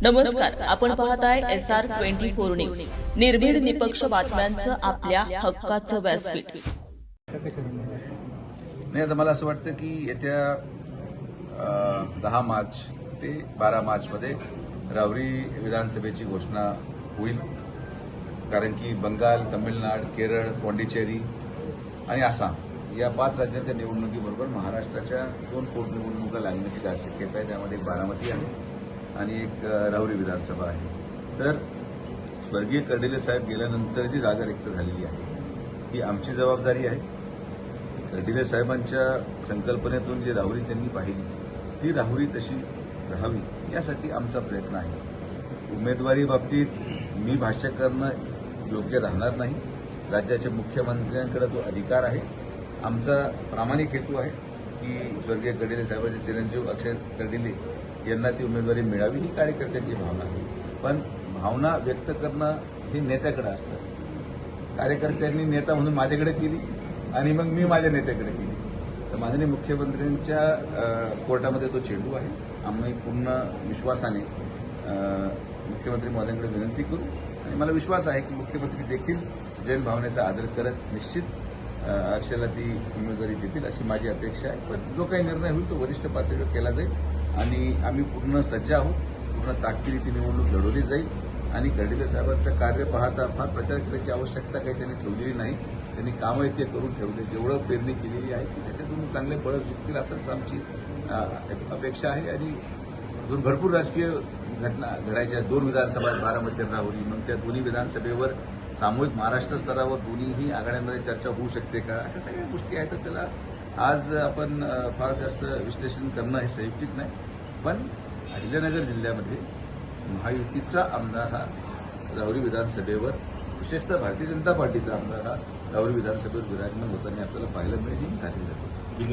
नमस्कार, आपण पाहताय SR24 न्यूज. निर्भीड निपक्ष बातम्यांचं आपल्या हक्काचं व्यासपीठ. नाही, आता मला असं वाटतं की येत्या 10 मार्च ते 12 मार्चमध्ये राहुरी विधानसभेची घोषणा होईल. कारण की बंगाल, तामिळनाडू, केरळ, पाँडिचेरी आणि आसाम या 5 राज्यांच्या निवडणुकीबरोबर महाराष्ट्राच्या 2 पोटनिवडणुका लागण्याची दाट शक्यता आहे. त्यामध्ये एक बारामती आहे आणि एक राहुरी विधानसभा आहे. तर स्वर्गीय कर्डिले साहेब गेल्यानंतर जी जागा रिक्त झालेली आहे ही आमची जबाबदारी आहे. कर्डिले साहेबांच्या संकल्पनेतून जी राहुरी त्यांनी पाहिली ती राहुरी तशी राहावी यासाठी आमचा प्रयत्न आहे. उमेदवारी बाबतीत मी भाष्य करणं योग्य राहणार नाही. राज्याच्या मुख्यमंत्र्यांकडे तो अधिकार आहे. आमचा प्रामाणिक हेतू आहे की स्वर्गीय कर्डिले साहेबांचे चिरंजीव अक्षय कर्डिले यांना ती उमेदवारी मिळावी ही कार्यकर्त्यांची भावना आहे. पण भावना व्यक्त करणं हे नेत्याकडे असतं. कार्यकर्त्यांनी नेता म्हणून माझ्याकडे केली आणि मग मी माझ्या नेत्याकडे केली. तर माननीय मुख्यमंत्र्यांच्या कोर्टामध्ये तो चेंडू आहे. आम्ही पूर्ण विश्वासाने मुख्यमंत्री महोदयांकडे विनंती करू आणि मला विश्वास आहे की मुख्यमंत्री देखील जैन भावनेचा आदर करत निश्चित अक्षयला ती उमेदवारी देतील अशी माझी अपेक्षा आहे. पण जो काही निर्णय होईल तो वरिष्ठ पातळीवर केला जाईल आणि आम्ही पूर्ण सज्ज आहोत. पूर्ण ताकदीने ती निवडणूक लढवली जाईल आणि कर्डिले साहेबांचं कार्य पाहता फार प्रचार करण्याची आवश्यकता काही त्यांनी ठेवलेली नाही. त्यांनी कामं इतके करून ठेवले, जेवढं पेरणी केलेली आहे की त्याच्यातून चांगले बळ जिंकतील असंच आमची अपेक्षा आहे. आणि अजून भरपूर राजकीय घटना घडायच्या. 2 विधानसभा आहेत, बारामती आणि राहुरी. मग त्या दोन्ही विधानसभेवर सामूहिक महाराष्ट्र स्तरावर दोन्हीही आघाड्यांमध्ये चर्चा होऊ शकते का, अशा सगळ्या गोष्टी आहेत. तर त्याला आज आपण फार जास्त विश्लेषण करणं हे संयुक्तिक नाही. पण अहिल्यानगर जिल्ह्यामध्ये महायुतीचा आमदार हा राहुरी विधानसभेवर, विशेषतः भारतीय जनता पार्टीचा आमदार हा राहुरी विधानसभेवर विराजमान होताना आपल्याला पाहायला मिळेल ही खात्री देतो.